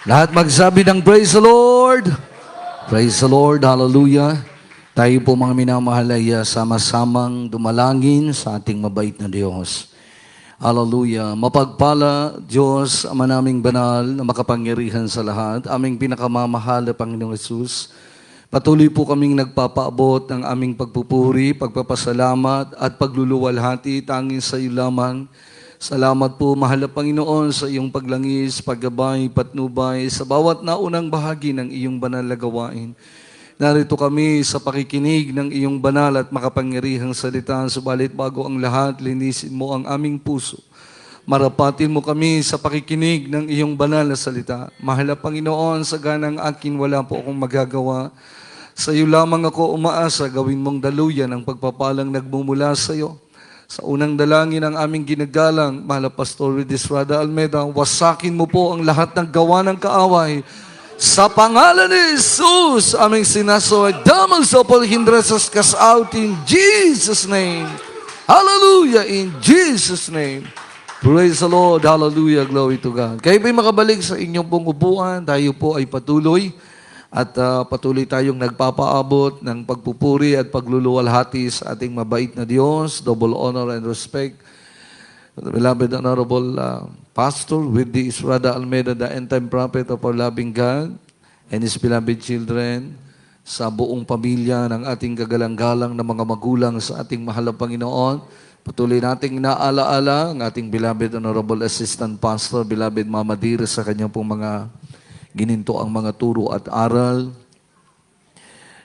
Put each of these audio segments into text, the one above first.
Lahat magsabi ng praise the Lord. Praise the Lord. Hallelujah. Tayo po mga minamahal ay sama-samang dumalangin sa ating mabait na Diyos. Hallelujah. Mapagpala, Diyos, Ama naming banal na makapangyarihan sa lahat, aming pinakamamahal na Panginoong Hesus. Patuloy po kaming nagpapaabot ng aming pagpupuri, pagpapasalamat at pagluluwalhati tanging sa iyo lamang. Salamat po, mahal na Panginoon, sa iyong paglangis, paggabay, patnubay, sa bawat naunang bahagi ng iyong banal na gawain. Narito kami sa pakikinig ng iyong banal at makapangyarihang salita, subalit bago ang lahat, linisin mo ang aming puso. Marapatin mo kami sa pakikinig ng iyong banal na salita. Mahal na Panginoon, sa ganang akin wala po akong magagawa. Sa iyo lamang ako umaasa, gawin mong daluyan ang pagpapalang nagmumula sa iyo. Sa unang dalangin ng aming ginagalang, mahal na Pastor Estrada Almeida, wasakin mo po ang lahat ng gawa ng kaaway. Sa pangalan ni Jesus, aming sinasaway, damang sa palhindresas cast out in Jesus' name. Hallelujah, in Jesus' name. Praise the Lord, hallelujah, glory to God. Kayo po'y makabalik sa inyong pong upuan, tayo po ay patuloy. At patuloy tayong nagpapaabot ng pagpupuri at pagluluwalhati sa ating mabait na Diyos. Double honor and respect. The beloved Honorable Pastor with the Estrada Almeida, the end-time prophet of our loving God and His beloved children, sa buong pamilya ng ating kagalang-galang na mga magulang sa ating mahal na Panginoon. Patuloy nating inaalaala ang ating beloved Honorable Assistant Pastor, beloved Mama Dira, sa kanyang pong mga gininto ang mga turo at aral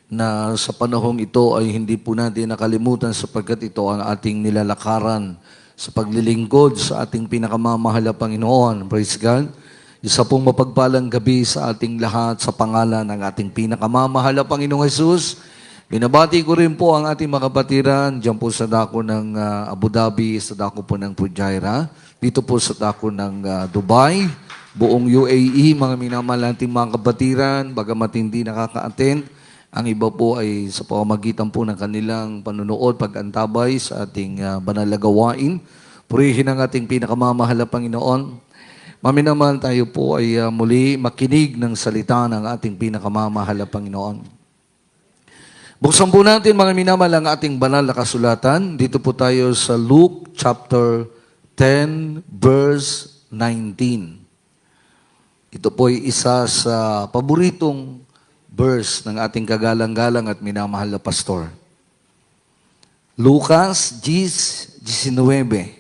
na sa panahong ito ay hindi po natin nakalimutan sapagkat ito ang ating nilalakaran sa paglilingkod sa ating pinakamamahal na Panginoon. Praise God. Isa pong mapagpalang gabi sa ating lahat sa pangalan ng ating pinakamamahal na Panginoong Hesus. Binabati ko rin po ang ating mga kapatiran dyan po sa dako ng Abu Dhabi, sa dako po ng Fujairah, dito po sa dako ng Dubai, buong UAE, mga minamahal nating mga kabatiran, bagamat hindi nakaka-attend, ang iba po ay sa pamamagitan po ng kanilang panunood, pag-antabay sa ating banal na gawain. Purihin ang ating pinakamamahal na Panginoon. Maminamahal tayo po ay muli makinig ng salita ng ating pinakamamahal na Panginoon. Buksan po natin mga minamahal ang ating banal na kasulatan. Dito po tayo sa Luke chapter 10 verse 19. Ito po'y isa sa paboritong verse ng ating kagalang-galang at minamahal na pastor. Lucas 10:19.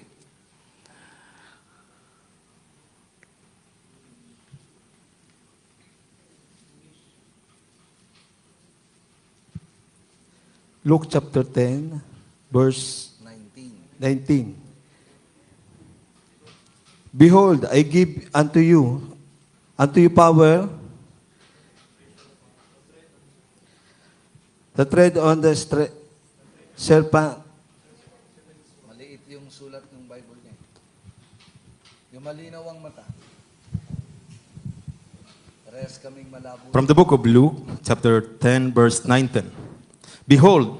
Luke chapter 10, verse 19. Behold, I give unto you power to tread on the serpent. Maliit yung sulat ng Bible niya. Yung malinaw ang mata. Parehas kaming malabo. From the book of Luke, chapter 10, verse 19. Behold,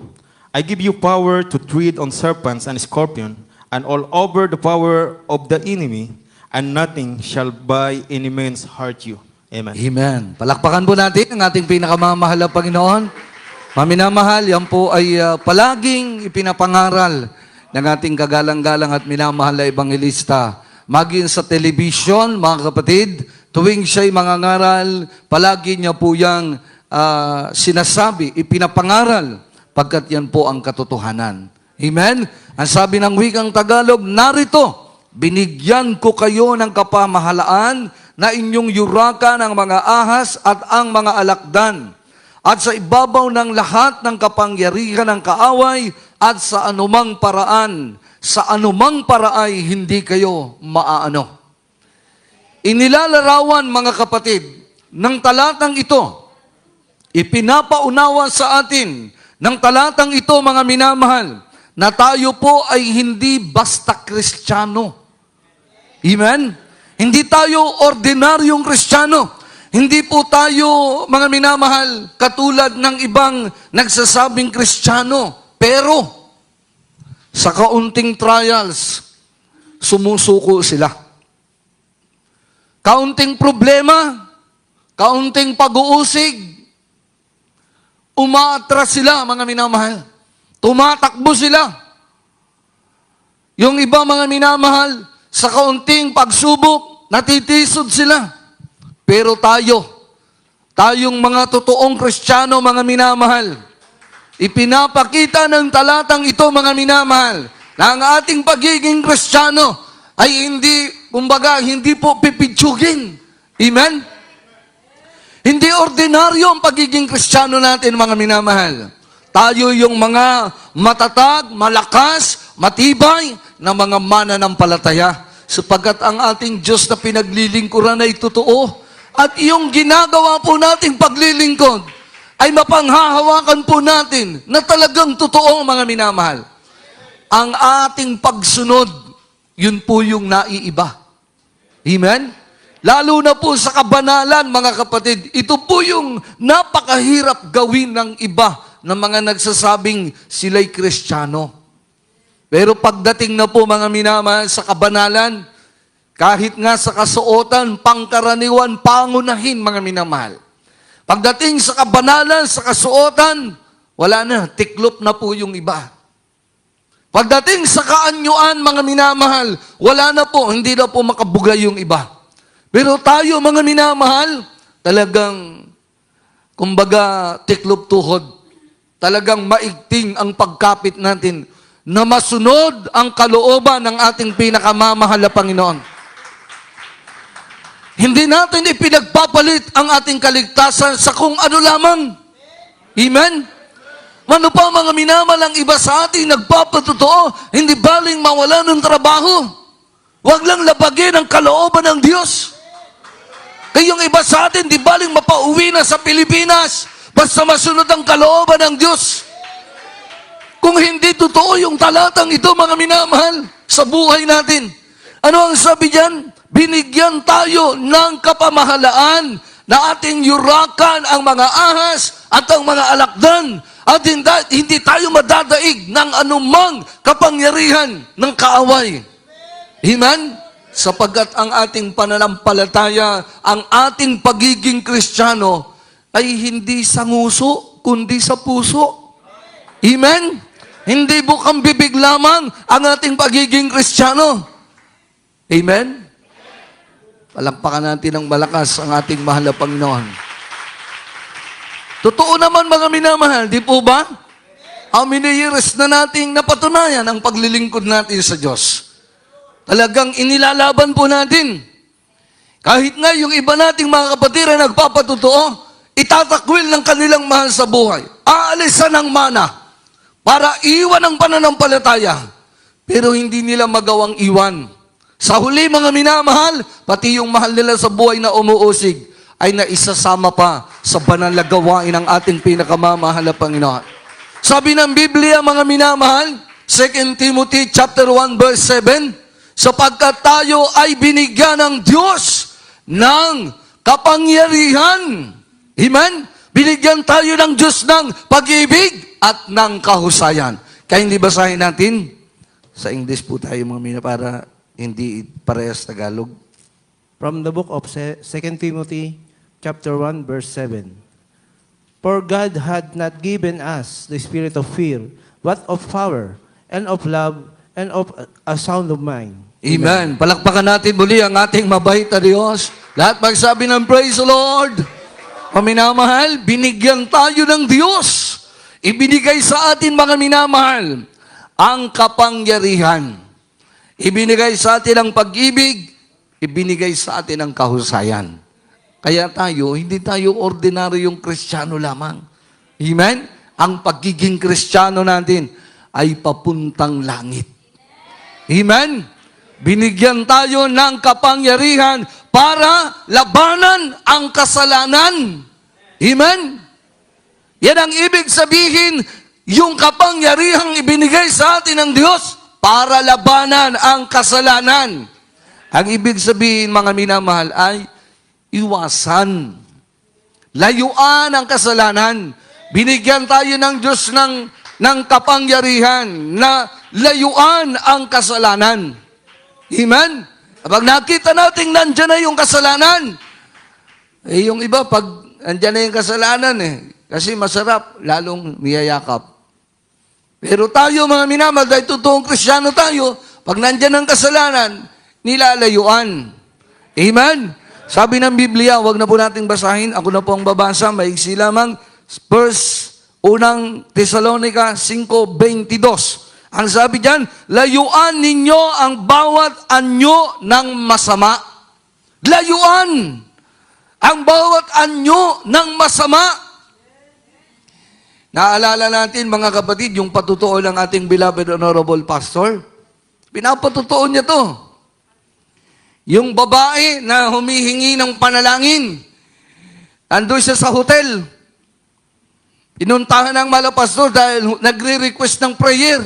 I give you power to tread on serpents and scorpions, and all over the power of the enemy, and nothing shall by any means hurt you. Amen. Amen. Palakpakan po natin ang ating pinakamamahal na Panginoon. Maminamahal, yan po ay palaging ipinapangaral ng ating kagalang-galang at minamahal na ebanghelista. Maging sa television, mga kapatid, tuwing siya'y mangangaral, palagi niya po yang sinasabi, ipinapangaral, pagkat yan po ang katotohanan. Amen? Ang sabi ng wikang Tagalog, narito, binigyan ko kayo ng kapamahalaan na inyong yurakan ang mga ahas at ang mga alakdan, at sa ibabaw ng lahat ng kapangyarihan ng kaaway, at sa anumang paraan, hindi kayo maaano. Inilalarawan, mga kapatid, ng talatang ito, ipinapaunawa sa atin ng talatang ito, mga minamahal, na tayo po ay hindi basta Kristiyano. Amen? Hindi tayo ordinaryong Kristiyano. Hindi po tayo, mga minamahal, katulad ng ibang nagsasabing Kristiyano. Pero, sa kaunting trials, sumusuko sila. Kaunting problema, kaunting pag-uusig, umaatras sila, mga minamahal. Tumatakbo sila. Yung iba, mga minamahal, sa kaunting pagsubok, natitisod sila. Pero tayong mga totoong Kristiyano, mga minamahal, ipinapakita ng talatang ito, mga minamahal, na ang ating pagiging Kristiyano ay hindi po pipitsugin. Amen? Hindi ordinaryo ang pagiging Kristiyano natin, mga minamahal. Tayo yung mga matatag, malakas, matibay na mga mananampalataya. Sapagkat ang ating Diyos na pinaglilingkuran ay totoo. At yung ginagawa po nating paglilingkod ay mapanghahawakan po natin na talagang totoo, mga minamahal. Ang ating pagsunod, yun po yung naiiba. Amen? Lalo na po sa kabanalan, mga kapatid, ito po yung napakahirap gawin ng iba na mga nagsasabing sila'y Kristiyano. Pero pagdating na po, mga minamahal, sa kabanalan, kahit nga sa kasuotan, pangkaraniwan, pangunahin, mga minamahal. Pagdating sa kabanalan, sa kasuotan, wala na, tiklop na po yung iba. Pagdating sa kaanyuan, mga minamahal, wala na po, hindi na po makabugay yung iba. Pero tayo, mga minamahal, talagang, kumbaga, tiklop tuhod. Talagang maigting ang pagkapit natin na masunod ang kalooban ng ating pinakamamahal na Panginoon. Hindi natin ipinagpapalit ang ating kaligtasan sa kung ano lamang. Amen? Ano pa, mga minamahal, ang iba sa atin nagpapatotoo, hindi baling mawala ng trabaho. Huwag lang labagin ang kalooban ng Diyos. Kayong iba sa atin, di baling mapauwi na sa Pilipinas, basta masunod ang kalooban ng Diyos. Kung hindi totoo yung talatang ito, mga minamahal, sa buhay natin. Ano ang sabi diyan? Binigyan tayo ng kapamahalaan na ating yurakan ang mga ahas at ang mga alakdan at hindi tayo madadaig ng anumang kapangyarihan ng kaaway. Amen? Sapagkat ang ating pananampalataya, ang ating pagiging Kristiyano ay hindi sa nguso, kundi sa puso. Amen? Hindi bukang bibig lamang ang ating pagiging Kristiyano. Amen? Palakpakan natin ng malakas ang ating mahal na Panginoon. Totoo naman, mga minamahal, di po ba? How many years na nating napatunayan ang paglilingkod natin sa Diyos? Talagang inilalaban po natin. Kahit nga yung iba nating mga kapatid na nagpapatotoo, itatakwil ng kanilang mahal sa buhay. Aalisan ng mana para iwan ang pananampalataya. Pero hindi nila magawang iwan. Sa huli, mga minamahal, pati yung mahal nila sa buhay na umuusig, ay naisasama pa sa banal na gawain ng ating pinakamamahal na Panginoon. Sabi ng Biblia, mga minamahal, 2 Timothy chapter 1 verse 7, sapagkat tayo ay binigyan ng Diyos ng kapangyarihan. Amen? Binigyan tayo ng Diyos ng pag-ibig at ng kahusayan. Kaya hindi basahin natin? Sa English po tayo, mga mina, para hindi parehas Tagalog. From the book of 2 Timothy, chapter 1, verse 7. For God had not given us the spirit of fear, but of power, and of love, and of a sound of mind. Amen. Palakpakan natin muli ang ating mabait na Diyos. Lahat magsabi ng praise the Lord. Paminamahal, binigyan tayo ng Diyos. Ibinigay sa atin, mga minamahal, ang kapangyarihan. Ibinigay sa atin ang pag-ibig. Ibinigay sa atin ang kahusayan. Kaya tayo, hindi tayo ordinaryong Kristiyano lamang. Amen? Ang pagiging Kristiyano natin ay papuntang langit. Amen? Binigyan tayo ng kapangyarihan para labanan ang kasalanan. Amen? Yan ang ibig sabihin, yung kapangyarihang ibinigay sa atin ng Diyos para labanan ang kasalanan. Ang ibig sabihin, mga minamahal, ay iwasan. Layuan ang kasalanan. Binigyan tayo ng Diyos ng kapangyarihan na layuan ang kasalanan. Amen? Kapag nakita natin nandyan na yung kasalanan, Eh, yung iba, pag andyan na yung kasalanan kasi masarap, lalong niyayakap. Pero tayo, mga minamahal, dahil totoong Kristiyano tayo, pag nandyan ang kasalanan, nilalayuan. Amen? Sabi ng Biblia, wag na po nating basahin, ako na po ang babasa, maigsi lamang, unang Tesalonica 5:22. Ang sabi diyan, layuan ninyo ang bawat anyo ng masama. Layuan ang bawat anyo ng masama. Naalala natin, mga kapatid, yung patutuo ng ating beloved honorable pastor. Pinapatutuo niya to. Yung babae na humihingi ng panalangin, andun siya sa hotel. Pinuntahan ng malapastor dahil nagre-request ng prayer.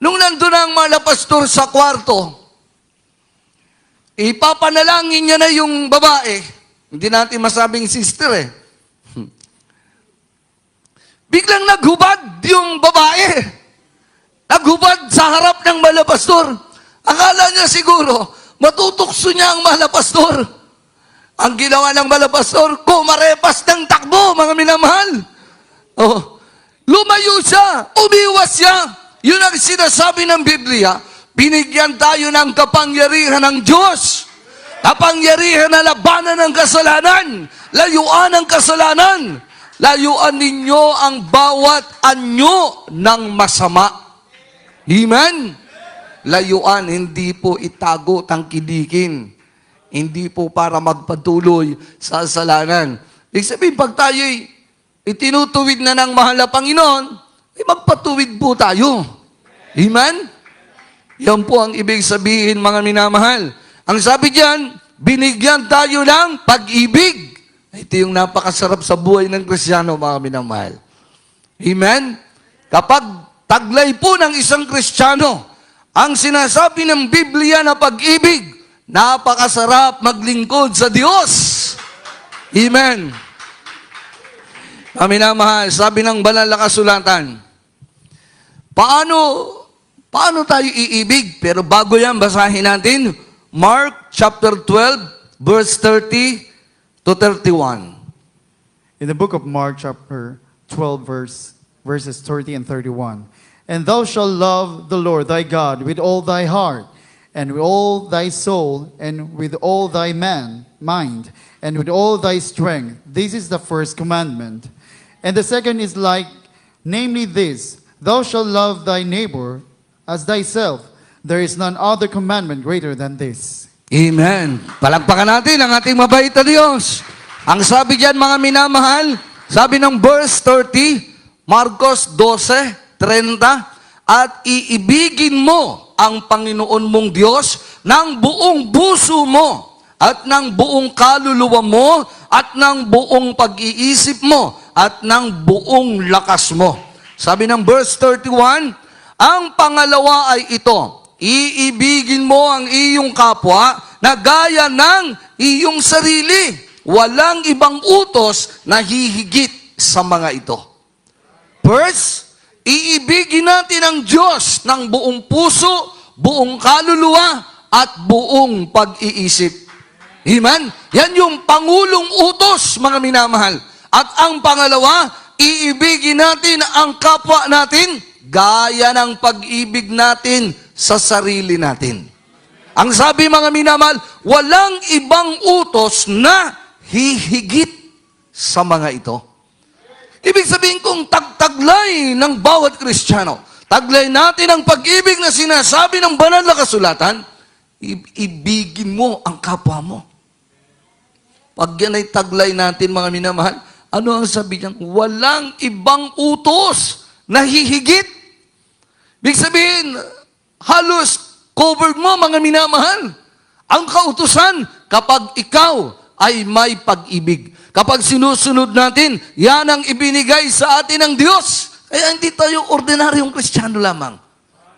Nung nandun ang malapastor sa kwarto, ipapanalangin niya na yung babae. Hindi natin masabing sister Biglang naghubad yung babae. Naghubad sa harap ng malapastor. Akala niya siguro, matutokso niya ang malapastor. Ang ginawa ng malapastor, kumarepas ng takbo, mga minamahal. Lumayo siya, umiwas siya. Yun ang sinasabi ng Biblia, binigyan tayo ng kapangyarihan ng Diyos. Kapangyarihan na labanan ng kasalanan. Layuan ang kasalanan. Layuan ninyo ang bawat anyo ng masama. Amen? Layuan, hindi po itago, tangkidikin. Hindi po para magpatuloy sa kasalanan. Ibig sabihin, pag tayo'y itinutuwid na ng mahal na Panginoon, magpatuwid po tayo. Amen? Yan po ang ibig sabihin, mga minamahal. Ang sabi diyan, binigyan tayo ng pag-ibig. Ito yung napakasarap sa buhay ng Kristiyano, mga minamahal. Amen? Kapag taglay po ng isang Kristiyano, ang sinasabi ng Biblia na pag-ibig, napakasarap maglingkod sa Diyos. Amen. Mga minamahal, sabi ng banal na kasulatan, paano tayo iibig? Pero bago yan, basahin natin, Mark chapter 12, verse 30 to 31. In the book of Mark, chapter 12, verses 30 and 31. And thou shalt love the Lord thy God with all thy heart, and with all thy soul, and with all thy mind, and with all thy strength. This is the first commandment. And the second is like, namely this, thou shalt love thy neighbor as thyself. There is none other commandment greater than this. Amen. Palagpakan natin ang ating mabait na Diyos. Ang sabi diyan, mga minamahal, sabi ng verse 30, Marcos 12:30, at iibigin mo ang Panginoon mong Diyos ng buong puso mo, at ng buong kaluluwa mo, at ng buong pag-iisip mo, at ng buong lakas mo. Sabi ng verse 31, ang pangalawa ay ito, iibigin mo ang iyong kapwa na gaya ng iyong sarili. Walang ibang utos na hihigit sa mga ito. First, iibigin natin ang Diyos ng buong puso, buong kaluluwa, at buong pag-iisip. Amen? Yan yung pangulong utos, mga minamahal. At ang pangalawa, iibigin natin ang kapwa natin gaya ng pag-ibig natin sa sarili natin. Ang sabi, mga minamahal, walang ibang utos na hihigit sa mga ito. Ibig sabihin kung taglay ng bawat Kristiyano, taglay natin ang pag-ibig na sinasabi ng banal na kasulatan, ibigin mo ang kapwa mo. Pag yan ay taglay natin, mga minamahal, ano ang sabi niyan? Walang ibang utos na hihigit. Ibig sabihin, halos covered mo, mga minamahal. Ang kautusan, kapag ikaw ay may pag-ibig. Kapag sinusunod natin, yan ang ibinigay sa atin ng Diyos. Kaya hindi tayo ordinaryong Kristiyano lamang.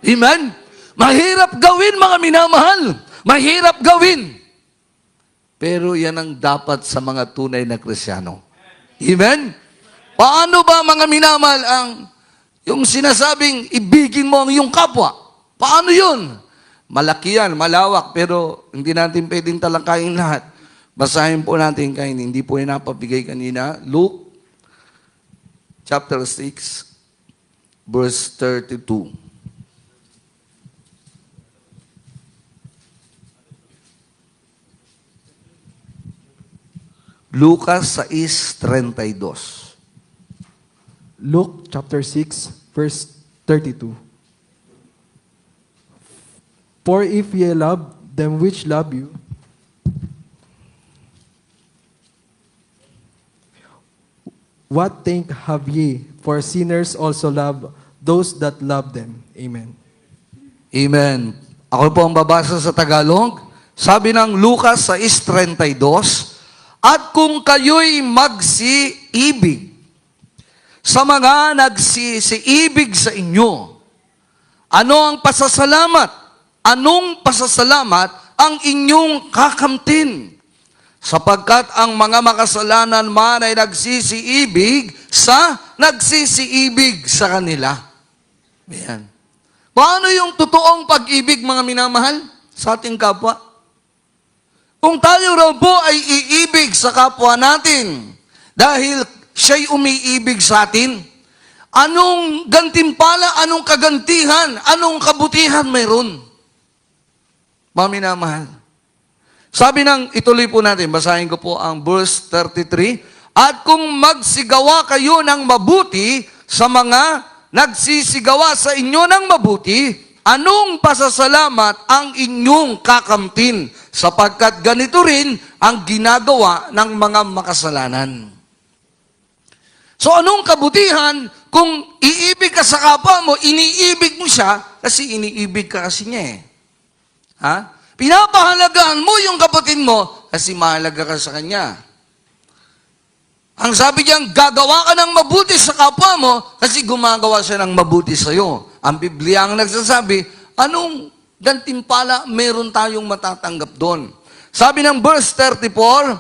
Amen? Mahirap gawin, mga minamahal. Mahirap gawin. Pero yan ang dapat sa mga tunay na Kristiyano. Amen? Paano ba, mga minamahal, yung sinasabing ibigin mo ang iyong kapwa? Paano yun? Malaki yan, malawak, pero hindi natin pwedeng talangkayin lahat. Basahin po natin kayo, hindi po yung napabigay kanina. Luke chapter 6, verse 32. Lucas 6:32. Luke chapter 6, verse 32. For if ye love them which love you, what thank have ye? For sinners also love those that love them. Amen. Amen. Ako po ang babasa sa Tagalog. Sabi ng Lucas 6:32, at kung kayo'y magsiibig sa mga nagsisiibig sa inyo, ano ang pasasalamat? Anong pasasalamat ang inyong kakamtin? Sapagkat ang mga makasalanan man ay nagsisiibig sa kanila. Ayan. Paano yung totoong pag-ibig, mga minamahal, sa ating kapwa? Kung tayo raw po ay iibig sa kapwa natin dahil siya'y umiibig sa atin, anong gantimpala, anong kagantihan, anong kabutihan mayroon? Mga minamahal. Sabi ng, ituloy po natin, basahin ko po ang verse 33, at kung magsigawa kayo ng mabuti sa mga nagsisigawa sa inyo ng mabuti, anong pasasalamat ang inyong kakamtin? Sapagkat ganito rin ang ginagawa ng mga makasalanan. So anong kabutihan kung iibig ka sa kapwa mo, iniibig mo siya kasi iniibig ka kasi niya eh. Ha? Pinapahalagahan mo yung kapatid mo kasi mahalaga ka sa kanya. Ang sabi niyang, gagawa ka ng mabuti sa kapwa mo kasi gumagawa siya ng mabuti sa iyo. Ang Biblia ang nagsasabi, anong gantimpala meron tayong matatanggap doon? Sabi ng verse 34,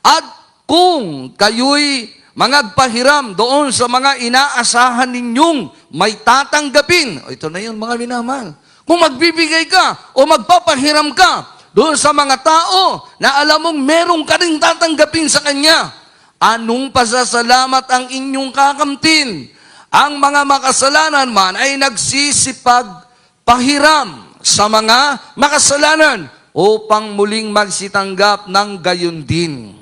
at kung kayo'y mangagpahiram doon sa mga inaasahan ninyong may tatanggapin, o ito na yun mga minamahal, kung magbibigay ka o magpapahiram ka doon sa mga tao na alam mong meron ka rin tatanggapin sa kanya, anong pasasalamat ang inyong kakamtin? Ang mga makasalanan man ay nagsisipag pahiram sa mga makasalanan upang muling magsitanggap ng gayon din.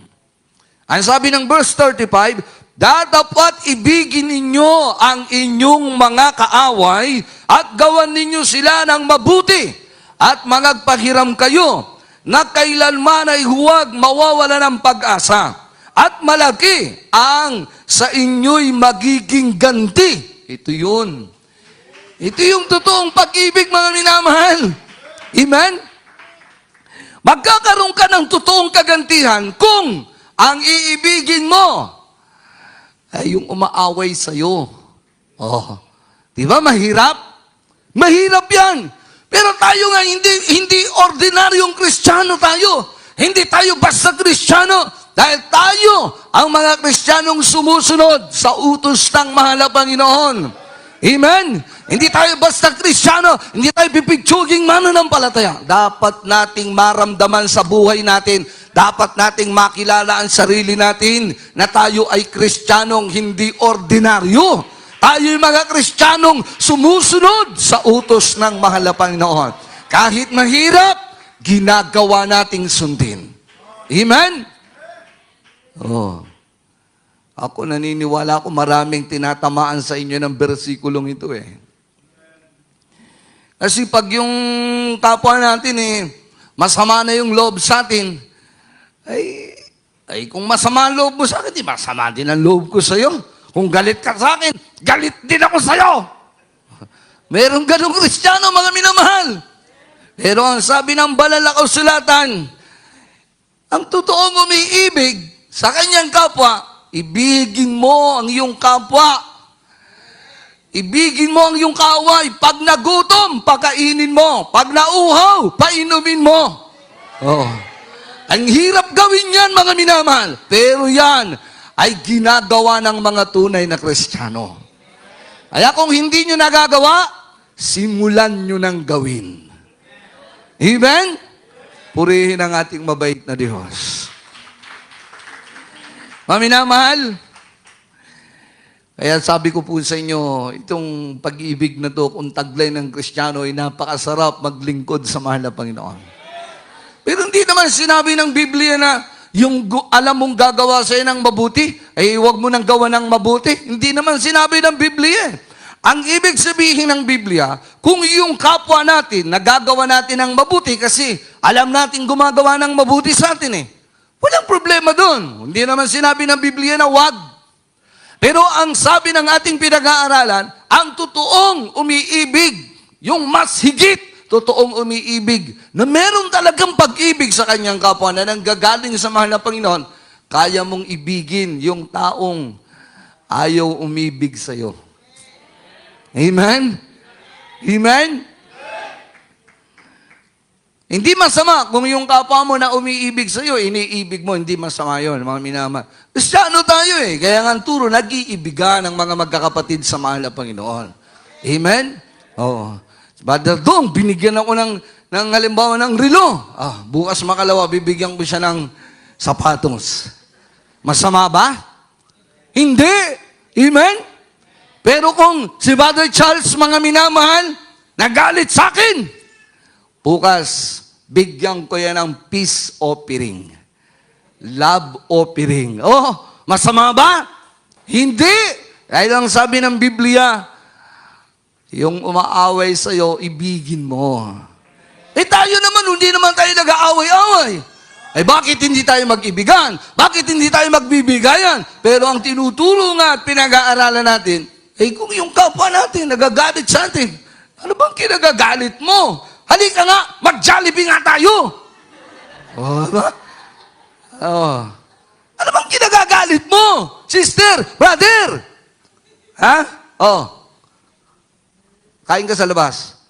Ang sabi ng verse 35, dapat ibigin ninyo ang inyong mga kaaway at gawan ninyo sila ng mabuti at mangagpahiram kayo na kailanman ay huwag mawawala ng pag-asa at malaki ang sa inyo'y magiging ganti. Ito yun. Ito yung totoong pag-ibig, mga minamahal. Amen? Magkakaroon ka ng totoong kagantihan kung ang iibigin mo ay yung umaaway sa'yo. Oh. Di ba mahirap? Mahirap yan. Pero tayo nga, hindi ordinaryong Kristiyano tayo. Hindi tayo basta Kristiyano. Dahil tayo, ang mga Kristiyanong sumusunod sa utos ng mahal na Panginoon. Amen? Hindi tayo basta Kristiyano, hindi tayo pipigtsuging mananampalataya. Dapat nating maramdaman sa buhay natin, dapat nating makilala ang sarili natin na tayo ay Kristiyanong hindi ordinaryo. Tayo ay mga Kristiyanong sumusunod sa utos ng mahal na Panginoon. Kahit mahirap, ginagawa nating sundin. Amen? Oh. Ako naniniwala ako maraming tinatamaan sa inyo ng bersikulong ito eh. Kasi pag yung kapwa natin masama na yung loob sa atin, ay kung masama ang loob mo sa akin, di masama din ang loob ko sa iyo. Kung galit ka sa akin, galit din ako sa iyo. Merong ganong Kristiyano, mga minamahal. Pero ang sabi ng banal na kasulatan, ang totoong umiibig sa kanyang kapwa, ibigin mo ang iyong kapwa. Ibigin mo ang iyong kaaway. Pag nagutom, pakainin mo. Pag nauhaw, painumin mo. Oh. Ang hirap gawin yan, mga minamahal. Pero yan ay ginagawa ng mga tunay na Kristiyano. Kaya kung hindi nyo nagagawa, simulan nyo nang gawin. Amen? Purihin ang ating mabait na Diyos. Mga minamahal, kaya sabi ko po sa inyo, itong pag-ibig na to, kung taglay ng Kristiyano, ay napakasarap maglingkod sa mahal na Panginoon. Pero hindi naman sinabi ng Biblia na yung alam mong gagawa sa'yo ng mabuti, ay huwag mo nang gawa ng mabuti. Hindi naman sinabi ng Biblia. Ang ibig sabihin ng Biblia, kung yung kapwa natin, nagagawa natin ng mabuti kasi alam natin gumagawa ng mabuti sa atin eh. Walang problema doon. Hindi naman sinabi ng Biblia na wag. Pero ang sabi ng ating pinag-aaralan, ang totoong umiibig, yung mas higit totoong umiibig, na meron talagang pag-ibig sa kanyang kapwa na nanggagaling sa mahal na Panginoon, kaya mong ibigin yung taong ayaw umibig sa iyo. Amen? Amen? Hindi masama kung yung kapwa mo na umiibig sa iyo, iniibig mo, hindi masama yun, mga minama. Kristyano tayo eh, kaya nga ang turo, nag-iibigan ng mga magkakapatid sa mahal na Panginoon. Amen? Oo. Brother Dong, binigyan ako ng halimbawa ng relo. Bukas makalawa, bibigyan ko siya ng sapatos. Masama ba? Hindi. Amen? Pero kung si Brother Charles, mga minamahal, nagalit sa akin, bukas, bigyan ko yan ng peace offering. Love offering. Oh, masama ba? Hindi. Dahil ang sabi ng Biblia, yung umaaway sa'yo, ibigin mo. Tayo naman, hindi naman tayo nag-aaway-away. Bakit hindi tayo mag-ibigan? Bakit hindi tayo magbibigayan? Pero ang tinuturo nga at pinag-aaralan natin, kung yung kapwa natin, nagagalit sa atin, ano bang kinagagalit mo? Halika nga, mag-Jollibee nga tayo. Ano bang kinagagalit mo? Sister, brother. Ha? Kain ka sa labas.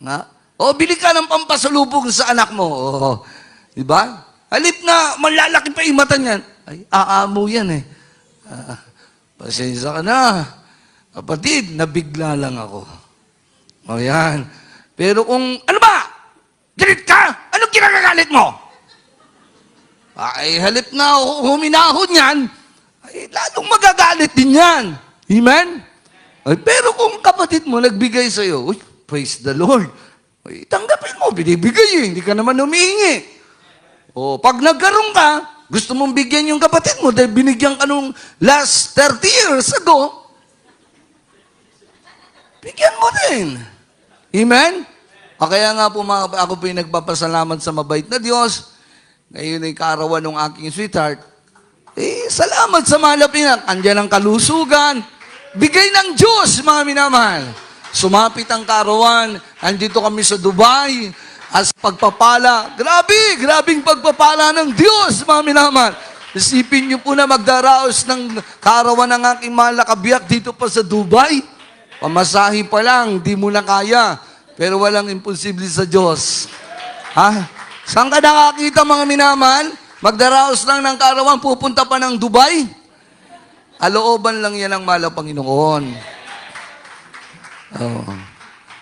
Nga? Bili ka ng pampasalubong sa anak mo. Diba? Halip na, malalaki pa yung mata niyan. Ay, aamo yan eh. Pasensya ka na. Kapatid, nabigla lang ako. Yan. Pero kung, ano ba? Galit ka? Anong kinagagalit mo? Ay, halip na huminahon yan, ay lalong magagalit din yan. Amen? Ay, pero kung kapatid mo nagbigay sa'yo, uy, praise the Lord. Ay, tanggapin mo, binibigay eh. Hindi ka naman humihingi. Pag nagkaroon ka, gusto mong bigyan yung kapatid mo dahil binigyan ka nung last 30 years ago, bigyan mo din. Amen? Kaya nga po ako po yung nagpapasalamat sa mabait na Diyos. Ngayon ay kaarawan ng aking sweetheart. Salamat sa malapinan. Andiyan ang kalusugan. Bigay ng Diyos, mga minamahal. Sumapit ang kaarawan. Andito kami sa Dubai. As pagpapala. Grabing pagpapala ng Diyos, mga minamahal. Isipin niyo po na magdaraos ng kaarawan ng aking mahal na kabiyak dito pa sa Dubai. Pamasahe pa lang, di mo na kaya. Pero walang imposible sa Diyos. Saan ka nakakita, mga minamahal? Magdaraos lang ng kaarawan, pupunta pa ng Dubai? Alooban lang yan ang mahal na Panginoon.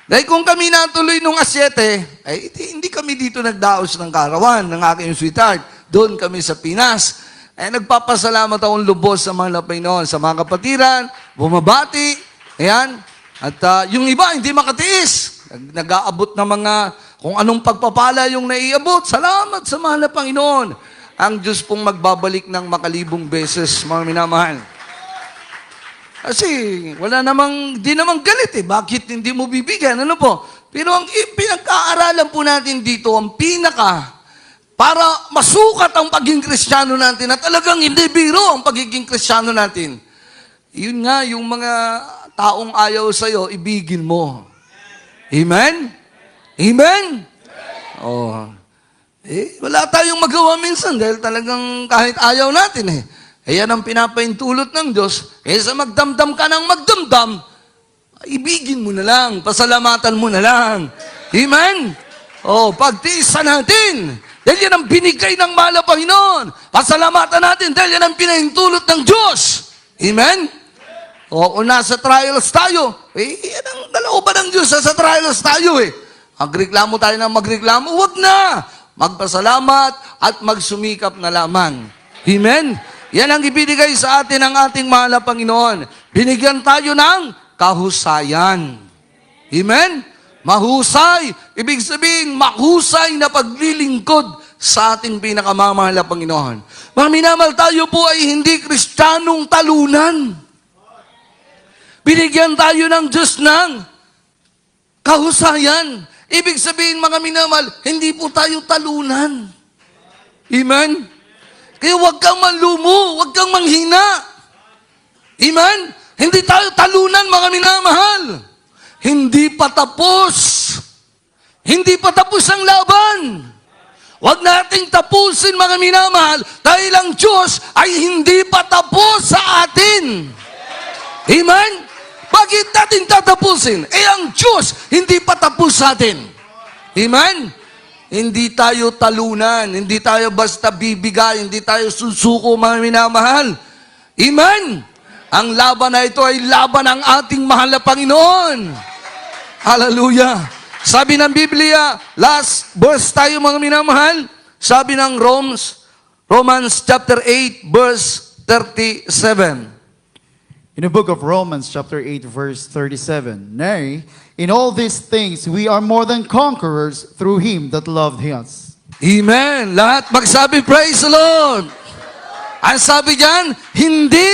Dahil kung kami natuloy nung asyete, ay hindi kami dito nagdaos ng kaarawan ng aking sweetheart. Doon kami sa Pinas. Nagpapasalamat akong lubos sa mahal na Panginoon, sa mga kapatiran, bumabati, ayan. At yung iba, hindi makatiis. Nag-aabot ng mga kung anong pagpapala yung naiabot. Salamat sa mahal na Panginoon. Ang Diyos pong magbabalik ng makalibong beses, mga minamahal. Kasi wala namang, di namang galit eh. Bakit hindi mo bibigyan? Ano po? Pero ang pinagkaaralan po natin dito, ang pinaka, para masukat ang pagiging Kristiyano natin at talagang hindi biro ang pagiging Kristiyano natin. Yun nga, yung mga taong ayaw sa'yo, ibigin mo. Amen? Amen? Wala tayong magawa minsan dahil talagang kahit ayaw natin eh. Yan ang pinapaintulot ng Diyos. Sa magdamdam ka ng magdamdam, ibigin mo na lang, pasalamatan mo na lang. Amen? Pagtiisan natin. Dahil yan ang binigay ng mahal na Panginoon. Pasalamatan natin dahil yan ang pinaintulot ng Diyos. Amen? Kung nasa trials tayo, yan ang dalooban ng Diyos, sa trials tayo eh. Magreklamo tayo ng magreklamo, huwag na. Magpasalamat at magsumikap na lamang. Amen? Yan ang ibinigay sa atin ng ating mahal na Panginoon. Binigyan tayo ng kahusayan. Amen? Mahusay. Ibig sabihin, mahusay na paglilingkod sa ating pinakamamahal na Panginoon. Mga minamahal, tayo po ay hindi Kristiyanong talunan. Binigyan tayo ng Diyos ng kahusayan. Ibig sabihin, mga minamahal, hindi po tayo talunan. Amen? Kaya huwag kang manlumo, huwag kang manghina. Amen? Hindi tayo talunan, mga minamahal. Hindi pa tapos. Hindi pa tapos ang laban. Huwag nating tapusin, mga minamahal, dahil ang Diyos ay hindi pa tapos sa atin. Amen? Bakit natin tatapusin? Ang Diyos hindi pa tapos sa atin. Amen? Hindi tayo talunan, hindi tayo basta bibigay, hindi tayo susuko, mga minamahal. Amen? Ang laban na ito ay laban ng ating mahal na Panginoon. Hallelujah! Sabi ng Biblia, last verse tayo, mga minamahal, sabi ng Romans chapter 8, verse 37. In the book of Romans, chapter 8, verse 37, Nay, in all these things we are more than conquerors through Him that loved us. Amen. Lahat magsabi, praise the Lord. Ang sabi diyan, hindi,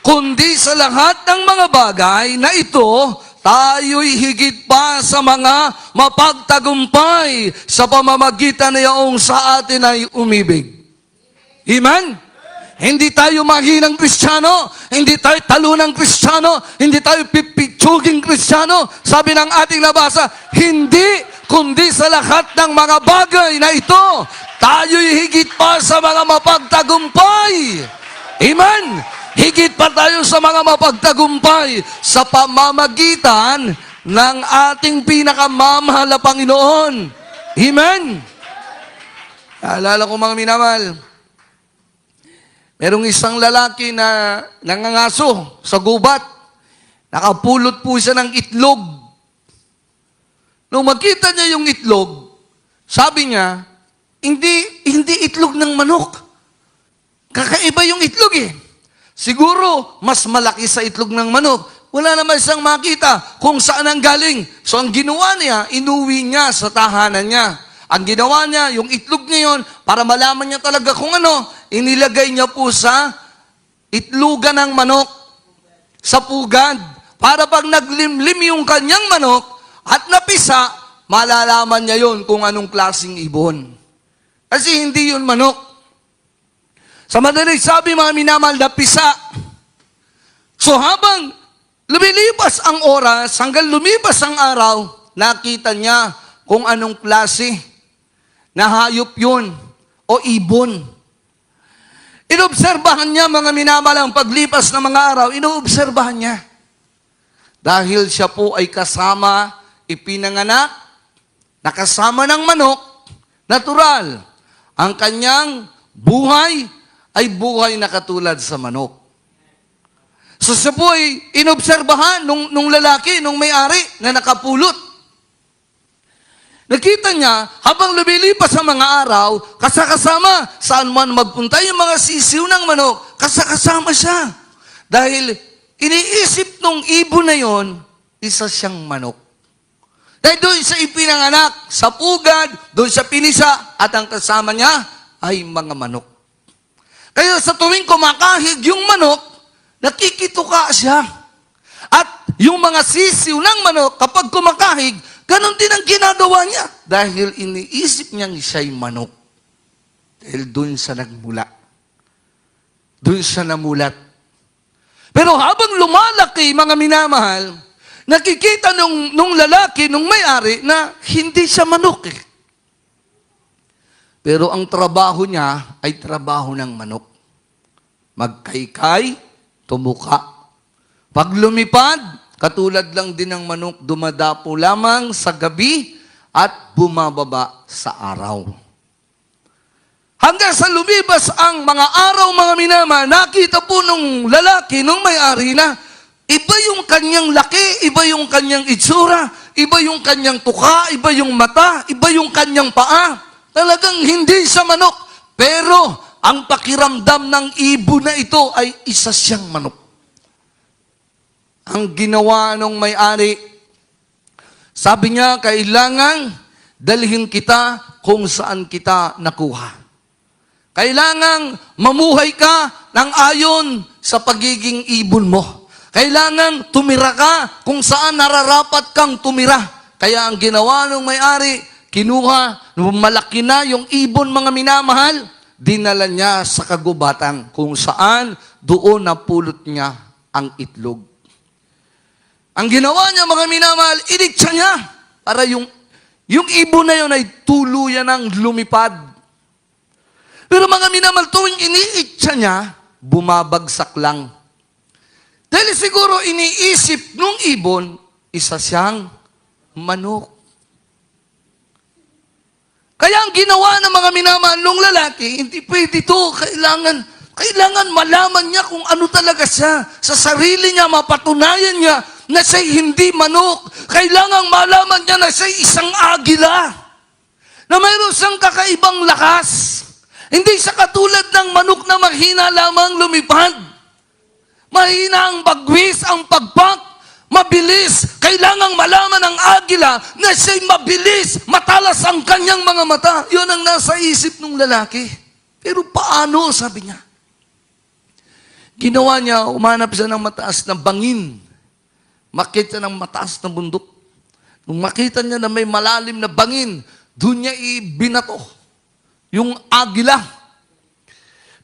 kundi sa lahat ng mga bagay na ito, tayo'y higit pa sa mga mapagtagumpay sa pamamagitan na iyong sa atin ay umibig. Amen? Hindi tayo mahinang Kristiyano, hindi tayo talunang Kristiyano, hindi tayo pipitsuging Kristiyano. Sabi ng ating nabasa, hindi, kundi sa lahat ng mga bagay na ito, tayo'y higit pa sa mga mapagtagumpay. Amen? Higit pa tayo sa mga mapagtagumpay sa pamamagitan ng ating pinakamamahal na Panginoon. Amen? Alala ko, mga minamahal, merong isang lalaki na nangangaso sa gubat. Nakapulot po siya ng itlog. Nung makita niya yung itlog, sabi niya, hindi itlog ng manok. Kakaiba yung itlog eh. Siguro, mas malaki sa itlog ng manok. Wala naman siyang makita kung saan ang galing. So, ang ginawa niya, inuwi niya sa tahanan niya. Ang ginawa niya, yung itlog niya yun, para malaman niya talaga kung ano, inilagay niya po sa itlogan ng manok, sa pugad. Para pag naglimlim yung kanyang manok at napisa, malalaman niya yun kung anong klaseng ibon. Kasi hindi yun manok. Sa madaling sabi, mga minamahal, na pisa. So habang lumilipas ang oras, hanggang lumipas ang araw, nakita niya kung anong klase na hayop yun o ibon. Inobserbahan niya, mga minamahal, ang paglipas ng mga araw, inoobserbahan niya. Dahil siya po ay kasama, ipinanganak, nakasama ng manok, natural. Ang kanyang buhay ay buhay na katulad sa manok. So siya po ay inobserbahan nung lalaki, nung may-ari na nakapulot. Nakita niya, habang lumilipas ang mga araw, kasakasama, saan man magpunta yung mga sisiw ng manok, kasakasama siya. Dahil iniisip nung ibon na yon, isa siyang manok. Dahil doon siya ipinanganak, sa pugad, doon siya pinisa, at ang kasama niya ay mga manok. Kaya sa tuwing kumakahig yung manok, nakikituka siya. At yung mga sisiw ng manok, kapag kumakahig, ganon din ang ginagawa niya. Dahil iniisip niyang siya'y manok. Dahil doon siya nagmula. Doon siya namulat. Pero habang lumalaki, mga minamahal, nakikita nung lalaki, nung may-ari, na hindi siya manok eh. Pero ang trabaho niya ay trabaho ng manok. Magkaykay, tumuka. Pag lumipad, katulad lang din ng manok, dumadapo lamang sa gabi at bumababa sa araw. Hanggang sa lumibas ang mga araw, mga minama, nakita po nung lalaki, nung may-ari na, iba yung kanyang laki, iba yung kanyang itsura, iba yung kanyang tuka, iba yung mata, iba yung kanyang paa. Talagang hindi siya manok. Pero ang pakiramdam ng ibon na ito ay isa siyang manok. Ang ginawa ng may-ari, sabi niya, kailangan dalhin kita kung saan kita nakuha. Kailangan mamuhay ka ng ayon sa pagiging ibon mo. Kailangan tumira ka kung saan nararapat kang tumira. Kaya ang ginawa ng may-ari, kinuha, malaki na yung ibon, mga minamahal, dinala niya sa kagubatan kung saan doon napulot niya ang itlog. Ang ginawa niya, mga minamahal, initsa niya para yung ibon na yun ay tuluyan ng lumipad. Pero mga minamahal, tuwing iniitsa niya, bumabagsak lang. Dahil siguro iniisip nung ibon, isa siyang manok. Kaya ang ginawa ng mga minamahal nung lalaki, hindi pwede ito. Kailangan malaman niya kung ano talaga siya. Sa sarili niya, mapatunayan niya na siya'y hindi manok. Kailangan malaman niya na siya'y isang agila. Na mayroon siyang kakaibang lakas. Hindi siya katulad ng manok na mahina lamang lumipad. Mahina ang bagwis, ang pagpak. Mabilis. Kailangang malaman ng agila na siya'y mabilis. Matalas ang kanyang mga mata. Yun ang nasa isip ng lalaki. Pero paano, sabi niya? Ginawa niya, umanap siya ng mataas na bangin. Makita ng mataas na bundok. Nung makita niya na may malalim na bangin, doon niya ibinato yung agila.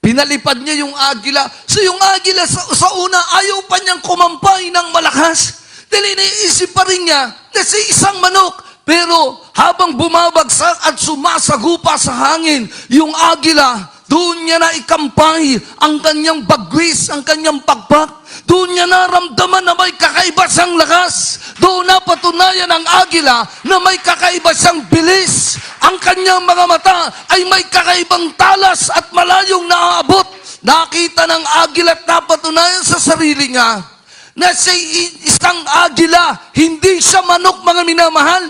Pinalipad niya yung agila. So yung agila sa una, ayaw pa niyang kumampay ng malakas. Dahil iniisip pa rin niya na si isang manok. Pero habang bumabagsak at sumasagupa sa hangin, yung agila, doon niya na ikampay ang kanyang bagwis, ang kanyang pagpak. Doon niya naramdaman na may kakaiba siyang lakas. Doon napatunayan ng agila na may kakaiba siyang bilis. Ang kanyang mga mata ay may kakaibang talas at malayong naaabot. Nakita ng agila at napatunayan sa sarili niya na siya isang agila, hindi siya manok, mga minamahal.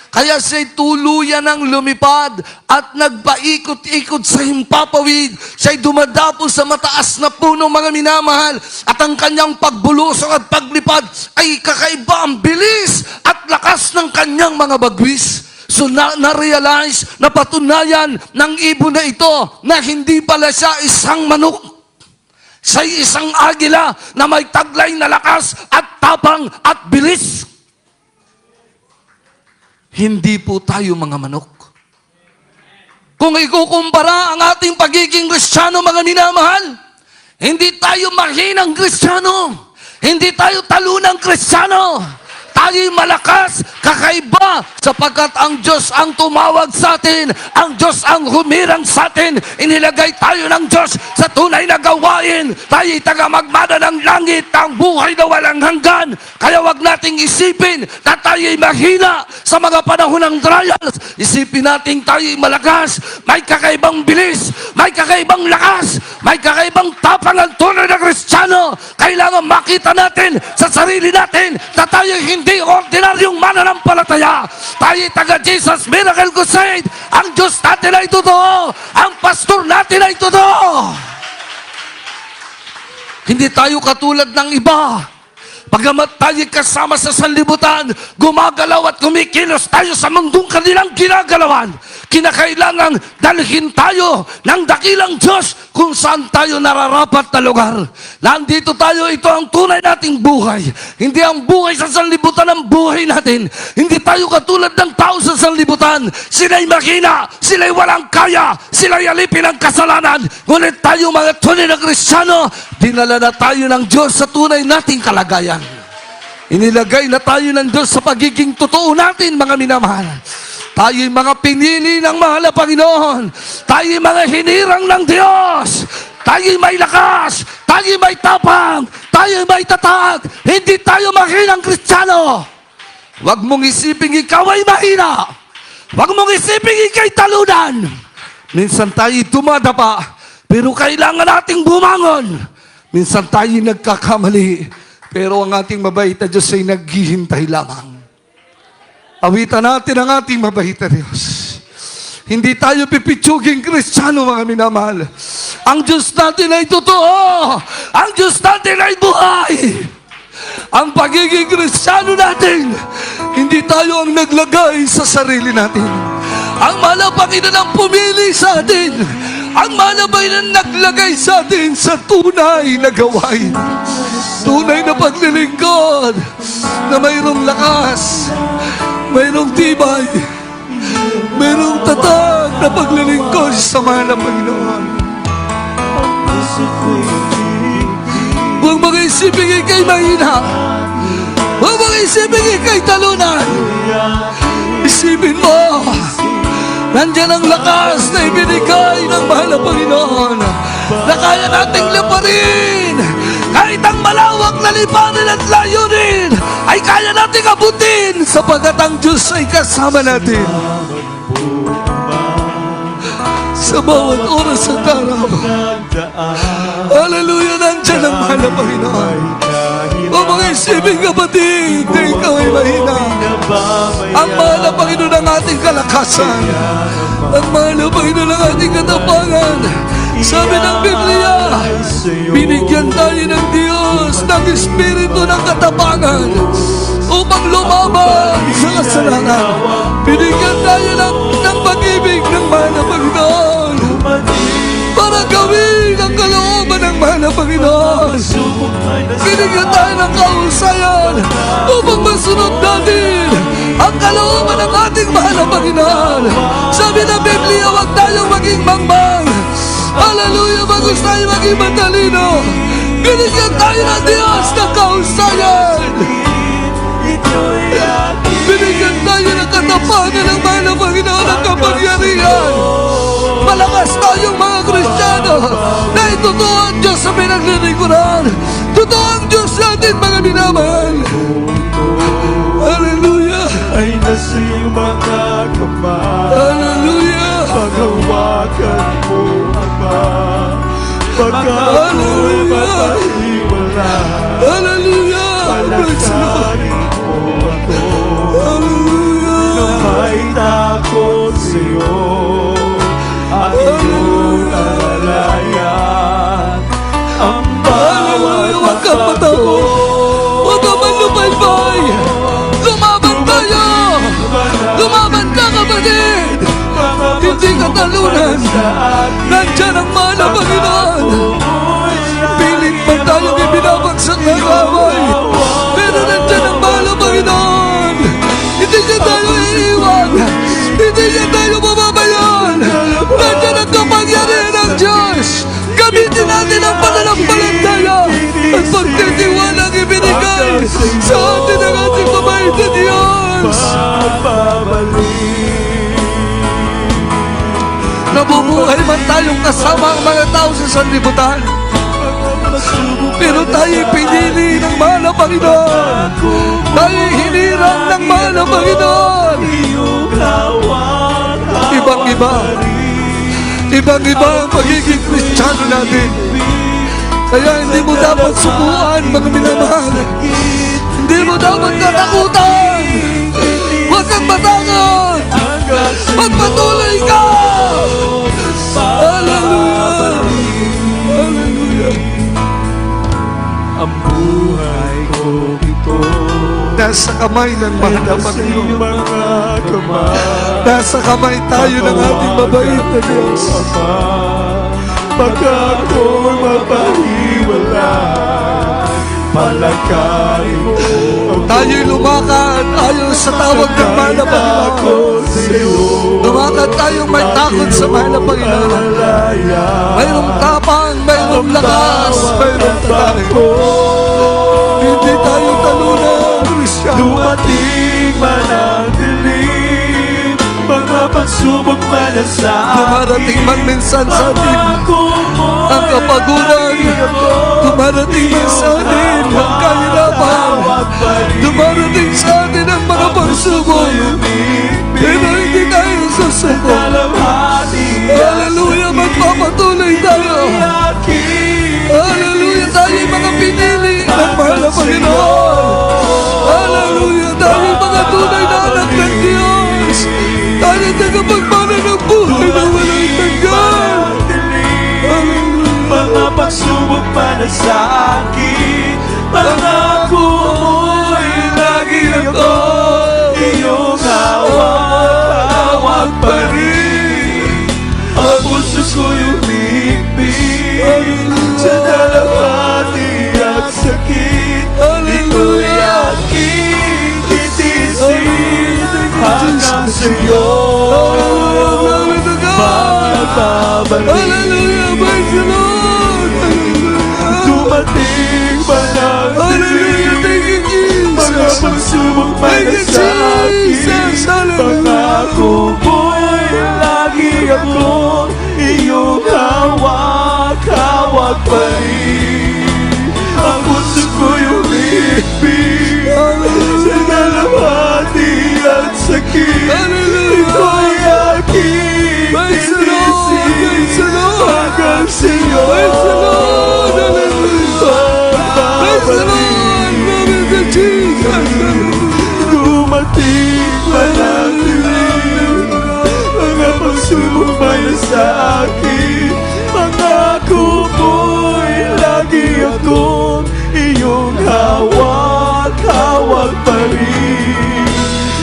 Kaya siya'y tuluyan ng lumipad at nagpaikot-ikot sa himpapawid. Siya'y dumadapo sa mataas na puno, mga minamahal. At ang kanyang pagbulusok at paglipad ay kakaiba ang bilis at lakas ng kanyang mga bagwis. So na-realize, napatunayan ng ibon na ito na hindi pala siya isang manok. Siya'y isang agila na may taglay na lakas at tapang at bilis. Hindi po tayo mga manok. Kung ikukumpara ang ating pagiging Kristiyano, mga minamahal, hindi tayo mahinang Kristiyano. Hindi tayo talunang Kristiyano. Tayo'y malakas, kakaiba, sapagkat ang Diyos ang tumawag sa atin, ang Diyos ang humirang sa atin, inilagay tayo ng Diyos sa tunay na gawain, tayo'y tagamagmana ng langit, ang buhay na walang hanggan. Kaya wag nating isipin na tayo'y mahina sa mga panahon ng trials. Isipin natin tayo'y malakas, may kakaibang bilis, may kakaibang lakas, may kakaibang tapang ang tunay na Kristiyano. Kailangan makita natin sa sarili natin na tayo'y hindi ordinaryong mananampalataya. Tayo'y taga Jesus Miracle Crusade. Ang Diyos natin ay totoo. Ang pastor natin ay totoo. Hindi tayo katulad ng iba. Pagamat tayo kasama sa sanlibutan, gumagalaw at kumikilos tayo sa mundong kanilang ginagalawan. Kinakailangang dalhin tayo ng dakilang Diyos kung saan tayo nararapat na lugar. Nandito tayo, ito ang tunay nating buhay. Hindi ang buhay sa sanlibutan ang buhay natin. Hindi tayo katulad ng tao sa sanlibutan. Sila'y mahina, sila'y walang kaya, sila'y alipin ng kasalanan. Ngunit tayo mga tunay na Kristiyano, dinala na tayo ng Diyos sa tunay nating kalagayan. Inilagay na tayo ng Diyos sa pagiging totoo natin, mga minamahal. Tayo'y mga pinili ng mahal na Panginoon. Tayo'y mga hinirang ng Diyos. Tayo'y may lakas. Tayo'y may tapang. Tayo'y may tatag. Hindi tayo mahinang Kristiyano. Huwag mong isiping ikaw ay mahina. Huwag mong isiping ikaw'y talunan. Minsan tayo'y tumadapa, pero kailangan nating bumangon. Minsan tayo'y nagkakamali, pero ang ating mabait na Diyos ay naghihintay lamang. Awitan natin ang ating mabait na Diyos. Hindi tayo pipitsuging Kristiyano, mga minamahal. Ang Diyos natin ay totoo. Ang Diyos natin ay buhay. Ang pagiging Kristiyano natin, hindi tayo ang naglagay sa sarili natin. Ang mahal na Panginoon ang pumili sa atin. Ang mahal na Panginoon naglagay sa atin sa tunay na gawain. Tunay na paglilingkod na mayroong lakas, mayroong tibay, mayroong tatag na paglilingkod sa mahal na Panginoon. Huwag mag-isipin ikay mahina. Huwag mag-isipin ikay talunan. Isipin mo, nandyan ang lakas na ibinigay ng mahal na Panginoon na kaya nating laparin. Kahit ang malawak na lipanin at layunin ay kaya nating abutin sapagkat ang Diyos ay kasama natin. Sa bawat oras at araw. Hallelujah, nandyan ang mahal na Panginoon. O mga isiping kapatid, na ikaw ay mahina. Ang mahal na Panginoon ang ating kalakasan. Ang mahal na Panginoon ang ating katapangan. Sabi ng Biblia, binigyan tayo ng Diyos ng Espiritu ng katapangan upang lumaban sa kasalanan. Binigyan tayo ng pag-ibig ng mahal na Panginoon para gawin ang kalooban ng mahal na Panginoon. Binigyan tayo ng kahusayan upang masunod natin ang kalooban ng ating mahal na Panginoon. Sabi ng Biblia, huwag tayong maging mangmang. Hallelujah, bagus tayo maging matalino. Binigyan tayo ng Diyos ng kahusayan. Binigyan tayo ng katapangan ng mahal na Panginoon ng kapangyarihan. Malakas tayong mga Kristiyano na totoo ang Diyos sa pinaglilingkuran. Totoo ang Diyos natin, mga minamahal. Hallelujah. Ay nasa iyong mga kamay. Hallelujah. Paghawakan mo, Ama, pagka ako'y mapahiwala. Hallelujah. Palakarin mo ako Hallelujah. na may takot sa'yo. At iyong alalayan ang bawat Huwag kang matawa. Huwag kang manlupay-pay. Lumaban tayo. Lumaban ka, kapatid. Hindi ka talunan. Nandyan ang mahal na Panginoon. Pilit man tayo ibinabagsak ng away. Pero nandyan ang mahal na Panginoon. Hindi niya tayo iiwan. Hindi niya tayo mababayan. Nandyan ang kapangyarihan ng Diyos. Gamitin natin ang pananampalataya at pagtitiwala ang ibinigay sa atin ng ating mabait na Diyos. Nabubuhay man tayong kasama ang mga tao sa sanlibutan, pero tayo'y pinili ng mahal na Panginoon. Tayo'y hinirang ng mahal na Panginoon. Ibang-iba ang pagiging Kristiyano natin. Kaya hindi mo dapat subuan, mga minamahal. Hindi mo dapat katakutan. Huwag kang matakot. Magpatuloy ka. Hallelujah. Hallelujah. Ang buhay ko ito Nasa kamay ng mahal na Panginoon. mga kamay. Nasa kamay tayo ng ating mabait na Diyos. Pagka ako'y mapahiwala, palakarin mo Tayo'y lumakad ayon sa tawag ng mahal na Panginoon. Lumakad tayong may takot sa mahal na Panginoon. Mayroong tapang, mayroong lakas, mayroong tatay. Hindi tayo talunan, Kristiyano. Dumating man ang dilim, mga pagsubok man ang sa Dumarating man minsan sa atin ang kapaguran. Dumarating man sa atin ang kahirapan. Dumarating sa atin ang mga pagsubok. Pero hindi tayo susuko. Hallelujah, magpapatuloy tayo. Hallelujah, tayo mga pinili ng mahal na Panginoon. Hallelujah, tayo mga tunay na anak ng Diyos. Tayo tagapagmana ng buhay na walang tanggal. Hallelujah. pagsubok man sa akin, pangako mo'y lagi ako iyong hawak pa rin. Ang puso ko'y umibig sa dalawati at sakit. Di ko'y aking titisin hanggang sa'yo magbabalik. Dumating ba ng dilim, mga pagsubok man sa akin, pangako mo'y lagi ako iyong hawak pa rin. Ang puso ko'y umibig sa dalawati at sakit. Ito'y aking titisin hanggang sa'yo dumating ba ng dilim, mga pagsubok man sa akin, pangako mo'y lagi akong iyong hawak pa rin.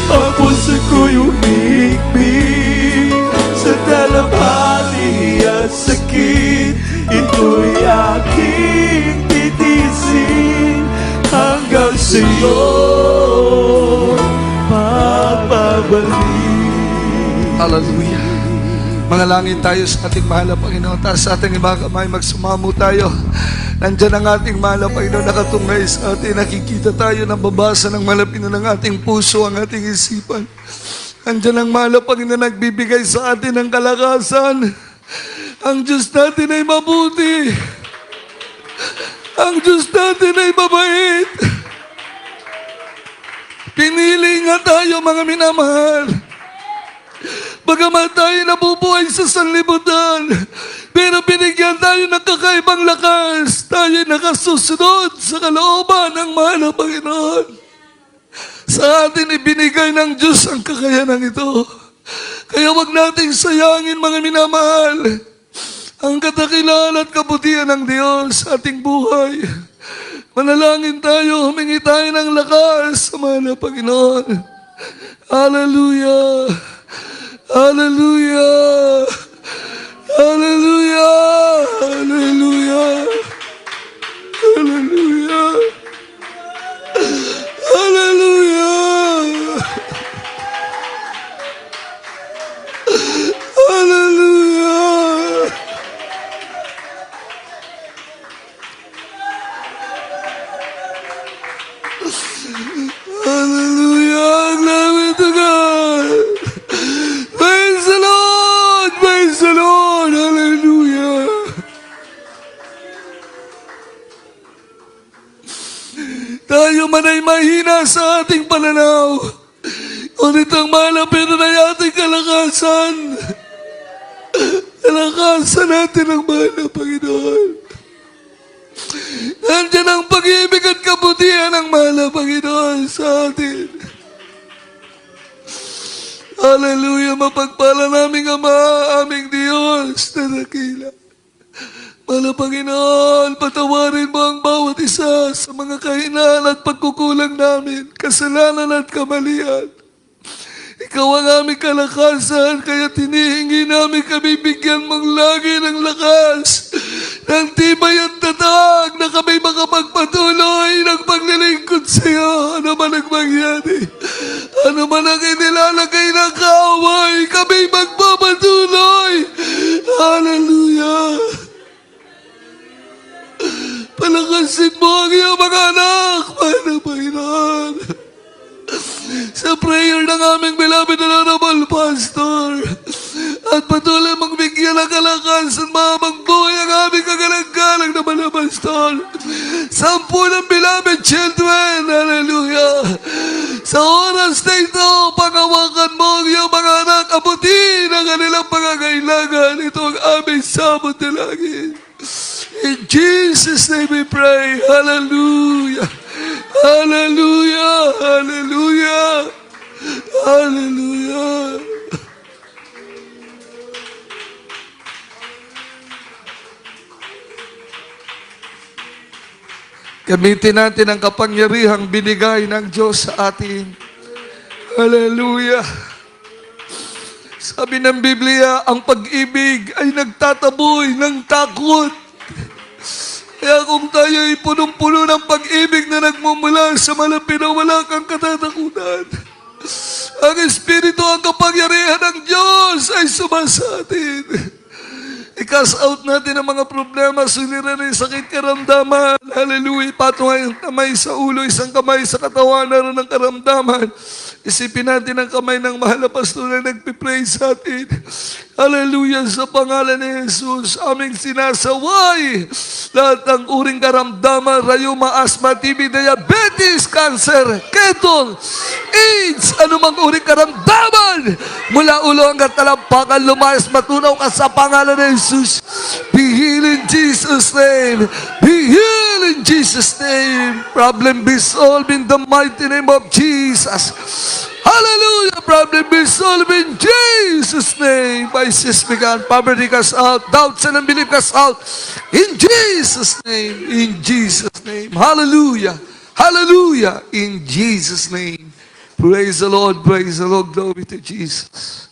Ang puso ko'y umibig sa dalawati at sakit. Ito'y aking titisin hanggang sa'yo magbabalik. Hallelujah. Manalangin tayo sa ating mahal na Panginoon. Taas sa ating mga kamay, magsumamo tayo. Nandyan ang ating mahal na Panginoon nakatungay sa atin. Nakikita tayo ng babasa ng malapino ng ating puso, ang ating isipan. Nandyan ang mahal na Panginoon nagbibigay sa atin ng kalakasan. Ang Diyos natin ay mabuti. Ang Diyos natin ay mabait. Pinili nga tayo, mga minamahal. Bagamat tayo nabubuhay sa sanlibutan, pero binigyan tayo ng kakaibang lakas. Tayo nakasusunod sa kalooban ng mahal na Panginoon. Sa atin ibinigay ng Diyos ang kakayanan ito. Kaya wag nating sayangin, mga minamahal, ang katakilan at kabutihan ng Diyos sa ating buhay. Manalangin tayo, humingi tayo ng lakas sa mahal na Panginoon. Hallelujah! Hallelujah! Hallelujah! Hallelujah! Hallelujah! Hallelujah! Hallelujah! Hallelujah! Glory to God! Praise the Lord! Praise the Lord! Hallelujah! Tayo man ay mahina sa ating pananaw, ngunit ang malapit na ating kalakasan. Kalakasan natin ang mahal na Panginoon. Nandiyan ang pag-ibig at kabutihan ng mahal na Panginoon sa atin. Hallelujah! Mapagpala naming Ama, aming Diyos na dakila. Mahal na Panginoon, patawarin mo ang bawat isa sa mga kahinaan at pagkukulang namin, kasalanan at kamalian. Ikaw ang aming kalakasan, kaya tinihingi namin kami bigyan mong lagi ng lakas, ng tibay at tatag na kami makapagpatuloy ng paglilingkod sa iyo. Ano man ang mangyari, ano man ang inilalagay ng kaaway, kami magpapatuloy. Hallelujah! Palakasin mo ang iyong mga anak, mahal na Panginoon. Sa prayer ng aming beloved and honorable pastor, at patuloy mong bigyan ng kalakasan, mamang buhay ang aming kagalang-galang na mga pastor. 10 ng beloved children, hallelujah. Sa oras na ito, panghawakan mo ang iyong mga anak, abutin ang kanilang pangangailangan. Ito ang aming sabot na langit. In Jesus' name we pray. Hallelujah. Hallelujah. Hallelujah. Hallelujah. Gamitin natin ang kapangyarihang binigay ng Diyos sa atin. Hallelujah. Sabi ng Biblia, ang pag-ibig ay nagtataboy ng takot. Kaya kung tayo ay punong-puno ng pag-ibig na nagmumula sa malapit na wala kang katatakutan, ang Espiritu, ang kapangyarihan ng Diyos ay sumasa atin. I-cast out natin ang mga problema, suliranin, sakit, karamdaman. Hallelujah. Patungan ang kamay sa ulo, isang kamay sa katawan, naroon ng karamdaman. Isipin natin ang kamay ng mahal na pastor na nagpipray sa atin. Hallelujah. Sa pangalan ni Jesus, aming sinasaway lahat ng uring karamdaman, rayuma, asthma, TB, diabetes, cancer, ketong, AIDS, anumang uring karamdaman. Mula ulo hanggang talampakan, lumayas, matunaw ka sa pangalan ni Jesus. Be healed in Jesus' name. Be healed in Jesus' name. Problem be solved in the mighty name of Jesus. Hallelujah. Problem be solved in Jesus' name. Vices began. Poverty cast out. Doubts and unbelief cast out. In Jesus' name. In Jesus' name. Hallelujah. Hallelujah. In Jesus' name. Praise the Lord. Praise the Lord. Glory to Jesus.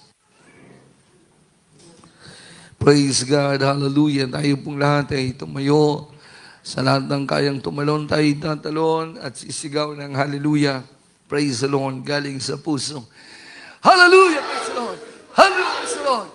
Praise God. Hallelujah. Tayo pong lahat ay tumayo. Sa lahat ng kayang tumalon, tayo tatalon at sisigaw ng hallelujah. Praise the Lord. Galing sa puso. Hallelujah. Praise the Lord. Hallelujah. Praise the Lord.